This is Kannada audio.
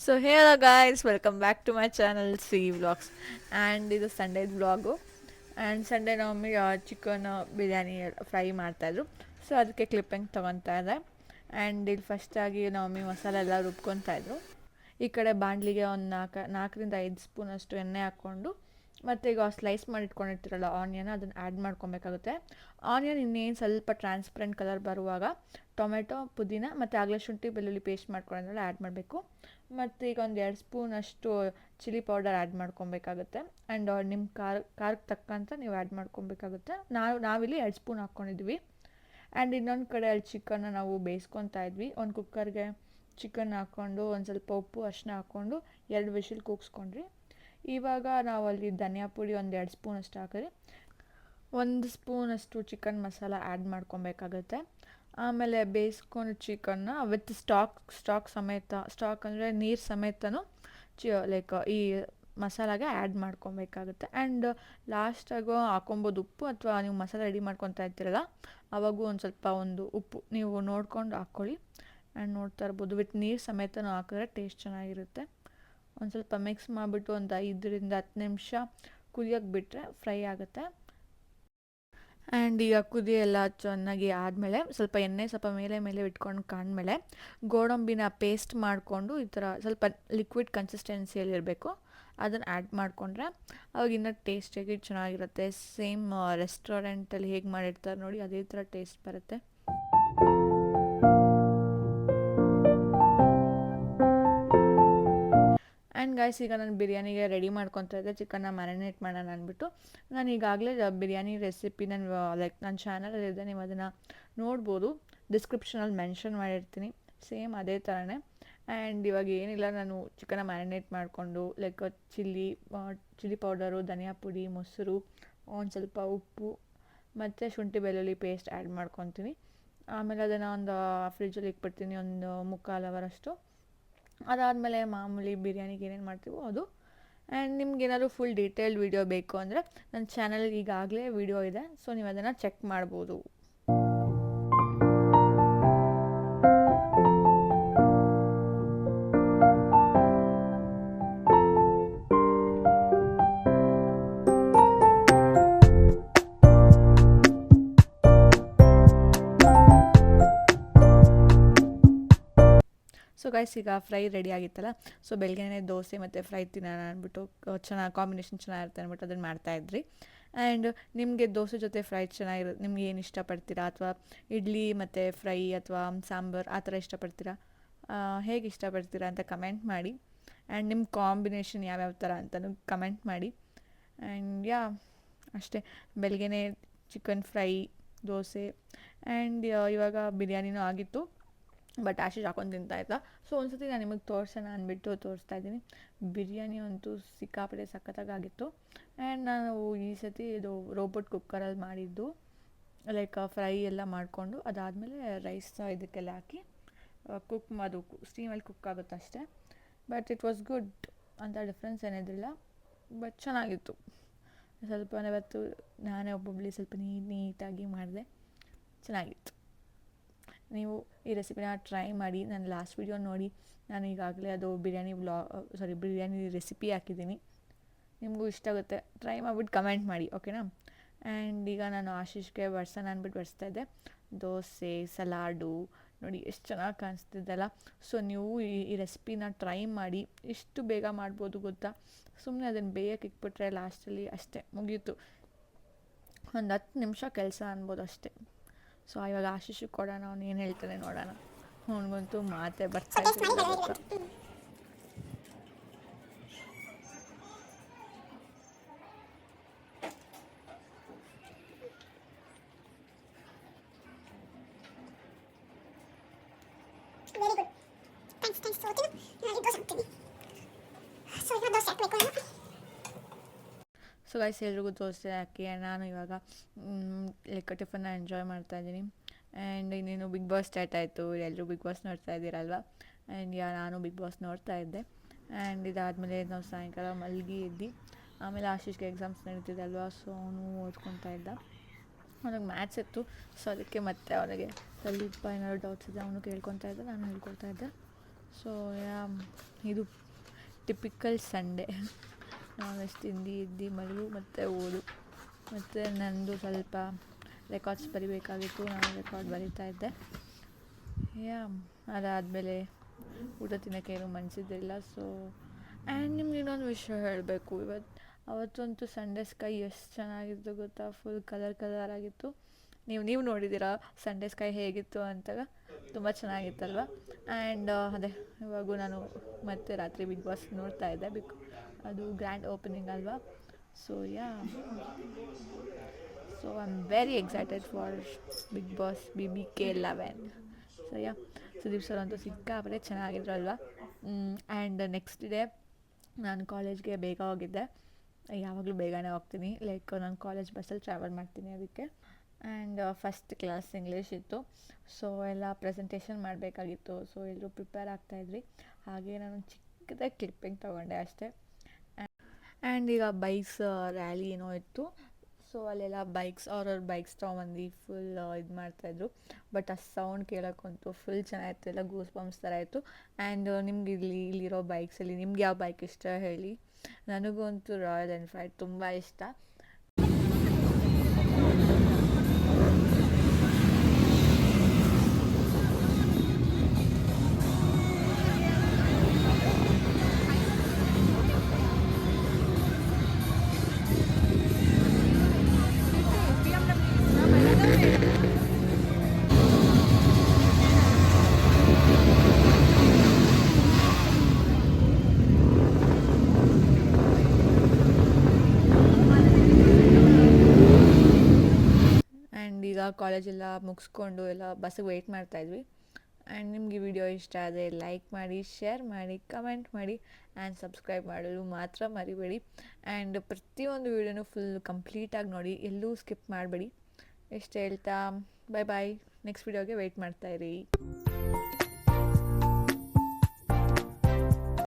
So hello guys, welcome back to my channel C vlogs. And ಇದು ಸಂಡೇದು ವ್ಲಾಗು. ಆ್ಯಂಡ್ ಸಂಡೇ ನಮ್ಮಿ ಚಿಕನ್ ಬಿರಿಯಾನಿ ಫ್ರೈ ಮಾಡ್ತಾಯಿದ್ರು. ಸೊ ಅದಕ್ಕೆ ಕ್ಲಿಪ್ಪಿಂಗ್ ತೊಗೊತಾ ಇದೆ. ಆ್ಯಂಡ್ ಇಲ್ಲಿ ಫಸ್ಟಾಗಿ ನಮ್ಮಿ ಮಸಾಲೆ ಎಲ್ಲ ರುಬ್ಕೊತಾಯಿದ್ರು. ಈ ಕಡೆ ಬಾಣಲಿಗೆ ಒಂದು 4-5 ಸ್ಪೂನಷ್ಟು ಎಣ್ಣೆ ಹಾಕ್ಕೊಂಡು, ಮತ್ತು ಈಗ ಸ್ಲೈಸ್ ಮಾಡಿ ಇಟ್ಕೊಂಡಿರ್ತೀರಲ್ಲ ಆನಿಯನ್, ಅದನ್ನು ಆ್ಯಡ್ ಮಾಡ್ಕೊಬೇಕಾಗುತ್ತೆ. ಆನಿಯನ್ ಇನ್ನೇನು ಸ್ವಲ್ಪ ಟ್ರಾನ್ಸ್ಪರೆಂಟ್ ಕಲರ್ ಬರುವಾಗ ಟೊಮೆಟೊ, ಪುದೀನ ಮತ್ತು ಆಗಲೇ ಶುಂಠಿ ಬೆಳ್ಳುಳ್ಳಿ ಪೇಸ್ಟ್ ಮಾಡ್ಕೊಂಡ್ರೆಲ್ಲ ಆ್ಯಡ್ ಮಾಡಬೇಕು. ಮತ್ತು ಈಗ ಒಂದು 2 ಸ್ಪೂನಷ್ಟು ಚಿಲ್ಲಿ ಪೌಡರ್ ಆ್ಯಡ್ ಮಾಡ್ಕೊಬೇಕಾಗುತ್ತೆ. ಆ್ಯಂಡ್ ನಿಮ್ಮ ಖಾರಕ್ಕೆ ತಕ್ಕಂತ ನೀವು ಆ್ಯಡ್ ಮಾಡ್ಕೊಬೇಕಾಗುತ್ತೆ. ನಾವಿಲ್ಲಿ 2 ಸ್ಪೂನ್ ಹಾಕ್ಕೊಂಡಿದ್ವಿ. ಆ್ಯಂಡ್ ಇನ್ನೊಂದು ಕಡೆ ಅಲ್ಲಿ ಚಿಕನ್ನ ನಾವು ಬೇಯಿಸ್ಕೊತಾ ಇದ್ವಿ. ಒಂದು ಕುಕ್ಕರ್ಗೆ ಚಿಕನ್ ಹಾಕ್ಕೊಂಡು ಒಂದು ಸ್ವಲ್ಪ ಉಪ್ಪು ಅರಿಶಿನ ಹಾಕ್ಕೊಂಡು 2 ವಿಷಿಲ್ ಕೂಗಿಸ್ಕೊಂಡ್ರಿ. ಇವಾಗ ನಾವು ಅಲ್ಲಿ ಧನಿಯಾ ಪುಡಿ ಒಂದು 2 ಸ್ಪೂನಷ್ಟು ಹಾಕಿದ್ರಿ. 1 ಸ್ಪೂನಷ್ಟು ಚಿಕನ್ ಮಸಾಲ ಆ್ಯಡ್ ಮಾಡ್ಕೊಬೇಕಾಗುತ್ತೆ. ಆಮೇಲೆ ಬೇಯಿಸ್ಕೊಂಡು ಚಿಕನ್ನ ವಿತ್ ಸ್ಟಾಕ್ ಸಮೇತ, ಸ್ಟಾಕ್ ಅಂದರೆ ನೀರು ಸಮೇತನೂ ಲೈಕ್ ಈ ಮಸಾಲಾಗೆ ಆ್ಯಡ್ ಮಾಡ್ಕೊಬೇಕಾಗುತ್ತೆ. ಆ್ಯಂಡ್ ಲಾಸ್ಟಾಗೂ ಹಾಕೊಬೋದು ಉಪ್ಪು, ಅಥವಾ ನೀವು ಮಸಾಲೆ ರೆಡಿ ಮಾಡ್ಕೊತಾ ಇರ್ತೀರಲ್ಲ ಅವಾಗೂ ಒಂದು ಉಪ್ಪು ನೀವು ನೋಡ್ಕೊಂಡು ಹಾಕ್ಕೊಳ್ಳಿ. ಆ್ಯಂಡ್ ನೋಡ್ತಾ ಇರ್ಬೋದು, ವಿತ್ ನೀರು ಸಮೇತನೂ ಹಾಕಿದ್ರೆ ಟೇಸ್ಟ್ ಚೆನ್ನಾಗಿರುತ್ತೆ. ಒಂದು ಸ್ವಲ್ಪ ಮಿಕ್ಸ್ ಮಾಡಿಬಿಟ್ಟು ಒಂದು 5-10 ನಿಮಿಷ ಕುದಿಯೋಕ್ಕೆ ಬಿಟ್ಟರೆ ಫ್ರೈ ಆಗುತ್ತೆ. ಆ್ಯಂಡ್ ಈಗ ಕುದಿ ಎಲ್ಲ ಚೆನ್ನಾಗಿ ಆದಮೇಲೆ ಸ್ವಲ್ಪ ಎಣ್ಣೆ ಸ್ವಲ್ಪ ಮೇಲೆ ಇಟ್ಕೊಂಡು ಕಾದ್ಮೇಲೆ ಗೋಡಂಬಿನ ಪೇಸ್ಟ್ ಮಾಡಿಕೊಂಡು ಈ ಥರ ಸ್ವಲ್ಪ ಲಿಕ್ವಿಡ್ ಕನ್ಸಿಸ್ಟೆನ್ಸಿಯಲ್ಲಿರಬೇಕು, ಅದನ್ನು ಆ್ಯಡ್ ಮಾಡಿಕೊಂಡ್ರೆ ಅವಾಗ ಇನ್ನೂ ಟೇಸ್ಟಿಯಾಗಿ ಚೆನ್ನಾಗಿರುತ್ತೆ. ಸೇಮ್ ರೆಸ್ಟೋರೆಂಟಲ್ಲಿ ಹೇಗೆ ಮಾಡಿರ್ತಾರೆ ನೋಡಿ, ಅದೇ ಥರ ಟೇಸ್ಟ್ ಬರುತ್ತೆ. ಆ್ಯಂಡ್ ಗೈಸ್, ಈಗ ನಾನು ಬಿರಿಯಾನಿಗೆ ರೆಡಿ ಮಾಡ್ಕೊತಾ ಇದ್ದೆ. ಚಿಕನ್ನ ಮ್ಯಾರಿನೇಟ್ ಮಾಡೋಣ ಅಂದ್ಬಿಟ್ಟು ನಾನು ಈಗಾಗಲೇ ಬಿರಿಯಾನಿ ರೆಸಿಪಿ ನನ್ನ ಚಾನಲಲ್ಲಿದೆ, ನೀವು ಅದನ್ನು ನೋಡ್ಬೋದು. ಡಿಸ್ಕ್ರಿಪ್ಷನಲ್ಲಿ ಮೆನ್ಷನ್ ಮಾಡಿರ್ತೀನಿ, ಸೇಮ್ ಅದೇ ಥರನೇ. ಆ್ಯಂಡ್ ಇವಾಗ ಏನಿಲ್ಲ, ನಾನು ಚಿಕನ್ನ ಮ್ಯಾರಿನೇಟ್ ಮಾಡಿಕೊಂಡು ಲೈಕ್ ಚಿಲ್ಲಿ ಪೌಡರು, ಧನಿಯಾ ಪುಡಿ, ಮೊಸರು, ಒಂದು ಸ್ವಲ್ಪ ಉಪ್ಪು ಮತ್ತು ಶುಂಠಿ ಬೆಳ್ಳುಳ್ಳಿ ಪೇಸ್ಟ್ ಆ್ಯಡ್ ಮಾಡ್ಕೊತೀನಿ. ಆಮೇಲೆ ಅದನ್ನು ಒಂದು ಫ್ರಿಜ್ಜಲ್ಲಿ ಇಟ್ಬಿಡ್ತೀನಿ ಒಂದು 3/4 ಅವರಷ್ಟು. ಅದಾದಮೇಲೆ ಮಾಮೂಲಿ ಬಿರಿಯಾನಿಗೆ ಏನೇನು ಮಾಡ್ತೀವೋ ಅದು. ಆ್ಯಂಡ್ ನಿಮ್ಗೇನಾದ್ರು ಫುಲ್ ಡೀಟೇಲ್ಡ್ ವೀಡಿಯೋ ಬೇಕು ಅಂದರೆ ನನ್ನ ಚಾನಲ್ಗೆ ಈಗಾಗಲೇ ವೀಡಿಯೋ ಇದೆ, ಸೊ ನೀವು ಅದನ್ನು ಚೆಕ್ ಮಾಡ್ಬೋದು. ಸೊ ಗೈಸ್, ಈಗ ಫ್ರೈ ರೆಡಿ ಆಗಿತ್ತಲ್ಲ, ಸೊ ಬೆಳಗ್ಗೆನೇ ದೋಸೆ ಮತ್ತು ಫ್ರೈ ತಿನ್ನೋಣ ಅಂದ್ಬಿಟ್ಟು ಚೆನ್ನಾಗಿ ಕಾಂಬಿನೇಷನ್ ಚೆನ್ನಾಗಿರುತ್ತೆ ಅಂದ್ಬಿಟ್ಟು ಅದನ್ನು ಮಾಡ್ತಾಯಿದ್ರಿ. ಆ್ಯಂಡ್ ನಿಮಗೆ ದೋಸೆ ಜೊತೆ ಫ್ರೈ ಚೆನ್ನಾಗಿರುತ್ತೆ, ನಿಮ್ಗೆ ಏನು ಇಷ್ಟಪಡ್ತೀರಾ, ಅಥವಾ ಇಡ್ಲಿ ಮತ್ತು ಫ್ರೈ ಅಥವಾ ಸಾಂಬಾರು ಆ ಥರ ಇಷ್ಟಪಡ್ತೀರಾ, ಹೇಗೆ ಇಷ್ಟಪಡ್ತೀರಾ ಅಂತ ಕಮೆಂಟ್ ಮಾಡಿ. ಆ್ಯಂಡ್ ನಿಮ್ಮ ಕಾಂಬಿನೇಷನ್ ಯಾವ್ಯಾವ ಥರ ಅಂತಲೂ ಕಮೆಂಟ್ ಮಾಡಿ. ಆ್ಯಂಡ್ ಅಷ್ಟೇ, ಬೆಳಗ್ಗೆನೇ ಚಿಕನ್ ಫ್ರೈ, ದೋಸೆ, ಆ್ಯಂಡ್ ಇವಾಗ ಬಿರಿಯಾನಿನೂ ಆಗಿತ್ತು. ಬಟ್ ಆಶೀಶ್ ಹಾಕೊಂಡು ತಿಂತಾಯಿದ್ದ. ಸೊ ಒಂದು ಸತಿ ನಾನು ನಿಮಗೆ ತೋರಿಸೋಣ ಅಂದ್ಬಿಟ್ಟು ತೋರಿಸ್ತಾ ಇದ್ದೀನಿ. ಬಿರಿಯಾನಿ ಅಂತೂ ಸಿಕ್ಕಾಪಟ್ಟೆ ಸಖತ್ತಾಗಿತ್ತು. ಆ್ಯಂಡ್ ನಾನು ಈ ಸತಿ ಇದು ರೋಬೋಟ್ ಕುಕ್ಕರಲ್ಲಿ ಮಾಡಿದ್ದು, ಲೈಕ್ ಫ್ರೈ ಎಲ್ಲ ಮಾಡಿಕೊಂಡು ಅದಾದಮೇಲೆ ರೈಸ್ ಇದಕ್ಕೆಲ್ಲ ಹಾಕಿ ಅದು ಸ್ಟೀಮಲ್ಲಿ ಕುಕ್ ಆಗುತ್ತೆ ಅಷ್ಟೇ. ಬಟ್ ಇಟ್ ವಾಸ್ ಗುಡ್, ಅಂತ ಡಿಫ್ರೆನ್ಸ್ ಏನಿದ್ರಿಲ್ಲ, ಬಟ್ ಚೆನ್ನಾಗಿತ್ತು. ಸ್ವಲ್ಪ ಇವತ್ತು ನಾನೇ ಒಬ್ಬೊಬ್ಬಳಿ ಸ್ವಲ್ಪ ನೀಟಾಗಿ ಮಾಡಿದೆ, ಚೆನ್ನಾಗಿತ್ತು. ನೀವು ಈ ರೆಸಿಪಿನ ಟ್ರೈ ಮಾಡಿ. ನನ್ನ ಲಾಸ್ಟ್ ವೀಡಿಯೋ ನೋಡಿ, ನಾನು ಈಗಾಗಲೇ ಅದು ಬಿರಿಯಾನಿ ರೆಸಿಪಿ ಹಾಕಿದ್ದೀನಿ. ನಿಮಗೂ ಇಷ್ಟ ಆಗುತ್ತೆ, ಟ್ರೈ ಮಾಡಿಬಿಟ್ಟು ಕಮೆಂಟ್ ಮಾಡಿ, ಓಕೆನಾ. ಆ್ಯಂಡ್ ಈಗ ನಾನು ಆಶೀಶ್ಗೆ ಬಡ್ಸೋಣ ಅಂದ್ಬಿಟ್ಟು ಬಡಿಸ್ತಾಯಿದ್ದೆ. ದೋಸೆ, ಸಲಾಡು ನೋಡಿ ಎಷ್ಟು ಚೆನ್ನಾಗಿ ಕಾಣಿಸ್ತಿದ್ದಲ್ಲ. ಸೊ ನೀವು ಈ ರೆಸಿಪಿನ ಟ್ರೈ ಮಾಡಿ. ಎಷ್ಟು ಬೇಗ ಮಾಡ್ಬೋದು ಗೊತ್ತಾ, ಸುಮ್ಮನೆ ಅದನ್ನು ಬೇಯಕ್ಕೆ ಇಟ್ಬಿಟ್ರೆ ಲಾಸ್ಟಲ್ಲಿ ಅಷ್ಟೇ ಮುಗೀತು, ಒಂದು 10 ನಿಮಿಷ ಕೆಲಸ ಅನ್ಬೋದು ಅಷ್ಟೇ. ಸೊ ಇವಾಗ ಆಶೀಶಿಗೆ ಕೊಡೋಣ, ಅವ್ನು ಏನು ಹೇಳ್ತಾನೆ ನೋಡೋಣ. ಅವನಿಗಂತೂ ಮಾತೇ ಬರ್ತಾ ಇದ್ದಿಲ್ಲ ಗೊತ್ತಾ. ಸೊ ಗೈಸ್, ಎಲ್ರಿಗೂ ದೋಸೆ ಹಾಕಿ ನಾನು ಇವಾಗ ಲೈಕ್ ಟಿಫನ್ನ ಎಂಜಾಯ್ ಮಾಡ್ತಾಯಿದ್ದೀನಿ. ಆ್ಯಂಡ್ ಇನ್ನೇನು ಬಿಗ್ ಬಾಸ್ ಸ್ಟಾರ್ಟ್ ಆಯಿತು, ಎಲ್ಲರೂ ಬಿಗ್ ಬಾಸ್ ನೋಡ್ತಾ ಇದ್ದೀರಲ್ವ. ಆ್ಯಂಡ್ ನಾನು ಬಿಗ್ ಬಾಸ್ ನೋಡ್ತಾ ಇದ್ದೆ. ಆ್ಯಂಡ್ ಇದಾದಮೇಲೆ ನಾವು ಸಾಯಂಕಾಲ ಮಲಗಿ ಎದ್ದು, ಆಮೇಲೆ ಆಶೀಶ್ಗೆ ಎಕ್ಸಾಮ್ಸ್ ನಡೀತಿದ್ದಲ್ವ, ಸೊ ಅವನು ಓದ್ಕೊತಾ ಇದ್ದ. ಅವನಿಗೆ ಮ್ಯಾಥ್ಸ್ ಇತ್ತು, ಸೊ ಅದಕ್ಕೆ ಮತ್ತೆ ಅವನಿಗೆ ಸ್ವಲ್ಪ ಏನಾದ್ರು ಡೌಟ್ಸ್ ಇದೆ ಅವನು ಕೇಳ್ಕೊತಾ ಇದ್ದ, ನಾನು ಹೇಳ್ಕೊಡ್ತಾ ಇದ್ದೆ. ಸೊ ಯಾ ಇದು ಟಿಪಿಕಲ್ ಸಂಡೇ. ನಾನ್ ವೆಜ್ ತಿಂದು ಎದ್ದು ಮಲಗು ಮತ್ತು ಓದು. ಮತ್ತು ನಂದು ಸ್ವಲ್ಪ ರೆಕಾರ್ಡ್ಸ್ ಬರಿಬೇಕಾಗಿತ್ತು, ನಾನು ರೆಕಾರ್ಡ್ ಬರಿತಾ ಇದ್ದೆ. ಯಾ ಅದಾದಮೇಲೆ ಊಟ ತಿನ್ನೋಕ್ಕೆ ಏನೂ ಮನಸ್ಸಿದ್ದಿಲ್ಲ. ಸೊ ಆ್ಯಂಡ್ ನಿಮ್ಗೆ ಇನ್ನೊಂದು ವಿಷಯ ಹೇಳಬೇಕು. ಅವತ್ತಂತೂ ಸಂಡೇ ಸ್ಕೈ ಎಷ್ಟು ಚೆನ್ನಾಗಿತ್ತು ಗೊತ್ತಾ, ಫುಲ್ ಕಲರ್ ಆಗಿತ್ತು. ನೀವು ನೋಡಿದ್ದೀರಾ ಸಂಡೇ ಸ್ಕೈ ಹೇಗಿತ್ತು ಅಂತಾಗ, ತುಂಬ ಚೆನ್ನಾಗಿತ್ತಲ್ವ. ಆ್ಯಂಡ್ ಅದೇ ಇವಾಗೂ ನಾನು ಮತ್ತೆ ರಾತ್ರಿ ಬಿಗ್ ಬಾಸ್ ನೋಡ್ತಾ ಇದ್ದೆ, ಅದು ಗ್ರ್ಯಾಂಡ್ ಓಪನಿಂಗ್ ಅಲ್ವಾ. So yeah so I am very excited for Bigg Boss BBK11. So yeah Sudeep sir ಅಂತೂ ಸಿಕ್ಕಾಪಟ್ಟೆ ಚೆನ್ನಾಗಿದ್ರಲ್ವ. ಆ್ಯಂಡ್ ನೆಕ್ಸ್ಟ್ ಡೇ ನಾನು ಕಾಲೇಜ್ಗೆ ಬೇಗ ಹೋಗಿದ್ದೆ. ಯಾವಾಗಲೂ ಬೇಗನೆ ಹೋಗ್ತೀನಿ, ಲೈಕ್ ನಾನು ಕಾಲೇಜ್ ಬಸ್ಸಲ್ಲಿ ಟ್ರಾವೆಲ್ ಮಾಡ್ತೀನಿ ಅದಕ್ಕೆ. ಆ್ಯಂಡ್ ಫಸ್ಟ್ ಕ್ಲಾಸ್ ಇಂಗ್ಲೀಷ್ ಇತ್ತು. ಸೊ ಎಲ್ಲ ಪ್ರೆಸೆಂಟೇಷನ್ ಮಾಡಬೇಕಾಗಿತ್ತು. ಸೊ ಎಲ್ಲರೂ ಪ್ರಿಪೇರ್ ಆಗ್ತಾಯಿದ್ವಿ. ಹಾಗೆ ನಾನು ಚಿಕ್ಕದಾಗಿ ಕ್ಲಿಪ್ಪಿಂಗ್ ತೊಗೊಂಡೆ ಅಷ್ಟೇ. ಆ್ಯಂಡ್ ಈಗ ಬೈಕ್ಸ್ ರ್ಯಾಲಿ ಏನೋ ಇತ್ತು. ಸೊ ಅಲ್ಲೆಲ್ಲ ಅವ್ರವ್ರ ಬೈಕ್ಸ್ ತೊಗೊಂಬಂದು ಫುಲ್ ಇದು ಮಾಡ್ತಾಯಿದ್ರು. ಬಟ್ ಆ ಸೌಂಡ್ ಕೇಳೋಕ್ಕಂತೂ ಫುಲ್ ಚೆನ್ನಾಗಿತ್ತು, ಎಲ್ಲ ಗೂಸ್ ಬಂಪ್ಸ್ ಥರ ಇತ್ತು. ಆ್ಯಂಡ್ ನಿಮ್ಗೆ ಇಲ್ಲಿರೋ ಬೈಕ್ಸಲ್ಲಿ ನಿಮ್ಗೆ ಯಾವ ಬೈಕ್ ಇಷ್ಟ ಹೇಳಿ. ನನಗಂತೂ ರಾಯಲ್ ಎನ್ಫೀಲ್ಡ್ ತುಂಬ ಇಷ್ಟ. ಆ್ಯಂಡ್ ಈಗ ಕಾಲೇಜೆಲ್ಲ ಮುಗಿಸ್ಕೊಂಡು ಎಲ್ಲ ಬಸ್ಸಿಗೆ ವೆಯ್ಟ್ ಮಾಡ್ತಾಯಿದ್ವಿ. ಆ್ಯಂಡ್ ನಿಮಗೆ ವಿಡಿಯೋ ಇಷ್ಟ ಆದರೆ ಲೈಕ್ ಮಾಡಿ, ಶೇರ್ ಮಾಡಿ, ಕಮೆಂಟ್ ಮಾಡಿ ಆ್ಯಂಡ್ ಸಬ್ಸ್ಕ್ರೈಬ್ ಮಾಡಲು ಮಾತ್ರ ಮರಿಬೇಡಿ. ಆ್ಯಂಡ್ ಪ್ರತಿಯೊಂದು ವೀಡಿಯೋನೂ ಫುಲ್ ಕಂಪ್ಲೀಟಾಗಿ ನೋಡಿ, ಎಲ್ಲೂ ಸ್ಕಿಪ್ ಮಾಡಬೇಡಿ. ಎಷ್ಟು ಹೇಳ್ತಾ ಬಾಯ್. Next ವೀಡಿಯೋಗೆ weight ಮಾಡ್ತಾಯಿರಿ.